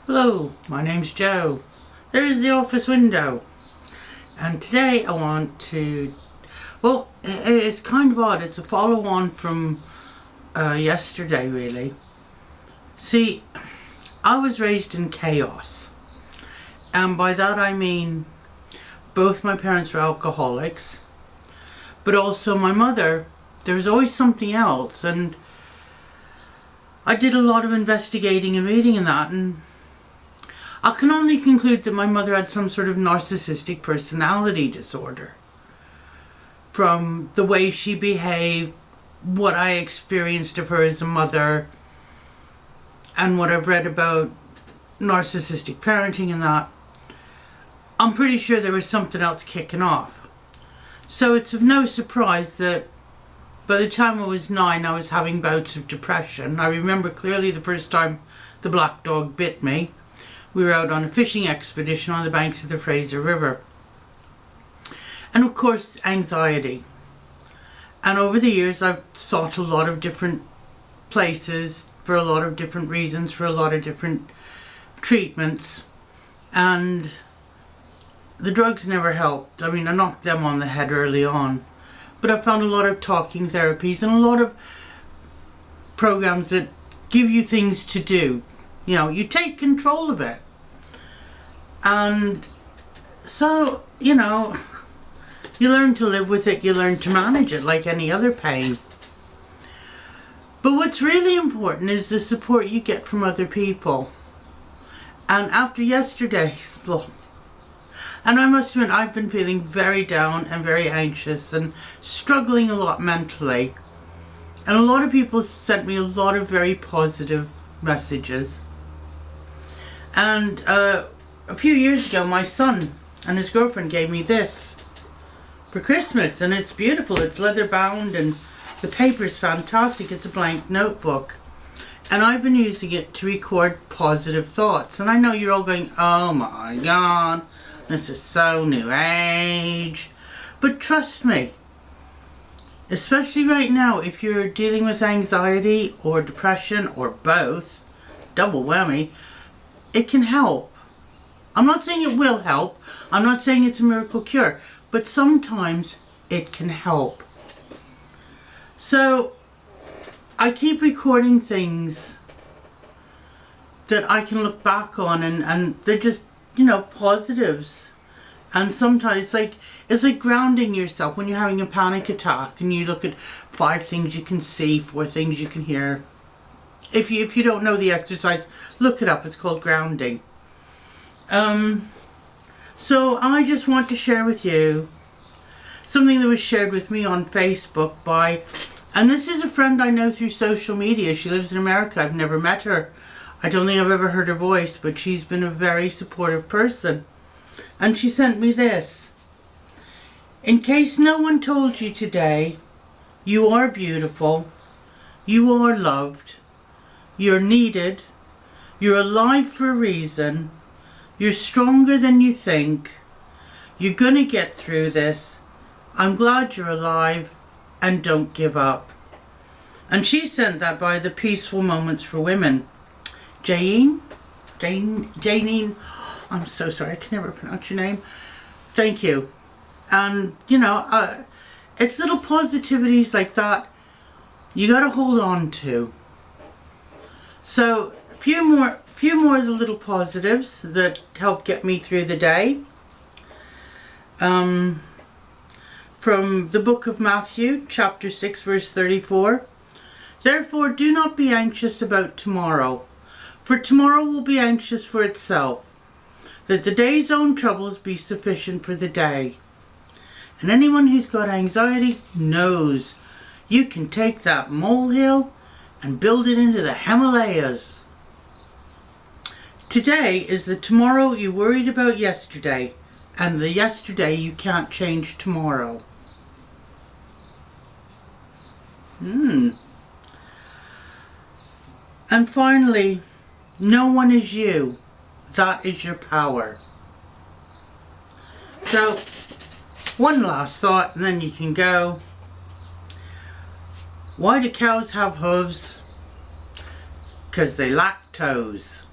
Hello, my name's Joe. There is the office window. And today I want to, well, it's kind of odd. It's a follow on from yesterday, really. See, I was raised in chaos. And by that I mean both my parents were alcoholics, but also my mother, there was always something else. And I did a lot of investigating and reading in that, and I can only conclude that my mother had some sort of narcissistic personality disorder. From the way she behaved, what I experienced of her as a mother, and what I've read about narcissistic parenting and that, I'm pretty sure there was something else kicking off. So it's of no surprise that by the time I was 9, I was having bouts of depression. I remember clearly the first time the black dog bit me. We were out on a fishing expedition on the banks of the Fraser River. And of course, anxiety. And over the years, I've sought a lot of different places for a lot of different reasons, for a lot of different treatments. And the drugs never helped. I mean, I knocked them on the head early on. But I found a lot of talking therapies and a lot of programs that give you things to do. You know, you take control of it. And so, you know, you learn to live with it, you learn to manage it like any other pain. But what's really important is the support you get from other people. And after yesterday's, and I must admit, I've been feeling very down and very anxious and struggling a lot mentally. And a lot of people sent me a lot of very positive messages. And a few years ago, my son and his girlfriend gave me this for Christmas, and it's beautiful. It's leather bound and the paper's fantastic. It's a blank notebook. And I've been using it to record positive thoughts. And I know you're all going, oh my God, this is so new age. But trust me, especially right now, if you're dealing with anxiety or depression or both, double whammy, it can help. I'm not saying it will help. I'm not saying it's a miracle cure. But sometimes it can help. So I keep recording things that I can look back on, and they're just, you know, positives. And sometimes it's like grounding yourself when you're having a panic attack and you look at 5 things you can see, 4 things you can hear. If you don't know the exercise, look it up. It's called grounding. So I just want to share with you something that was shared with me on Facebook by, and this is a friend I know through social media. She lives in America. I've never met her. I don't think I've ever heard her voice, but she's been a very supportive person. And she sent me this. In case no one told you today, you are beautiful, you are loved, you're needed, you're alive for a reason, you're stronger than you think, you're gonna get through this, I'm glad you're alive, and don't give up. And she sent that by the Peaceful Moments for Women. Janine, I'm so sorry, I can never pronounce your name. Thank you. And, you know, it's little positivities like that you gotta hold on to. So, a few more of the little positives that help get me through the day. From the book of Matthew, chapter 6, verse 34. Therefore, do not be anxious about tomorrow, for tomorrow will be anxious for itself. That the day's own troubles be sufficient for the day. And anyone who's got anxiety knows you can take that molehill and build it into the Himalayas. Today is the tomorrow you worried about yesterday, and the yesterday you can't change tomorrow. And finally, no one is you. That is your power. So, one last thought and then you can go. Why do cows have hooves? Because they lack toes.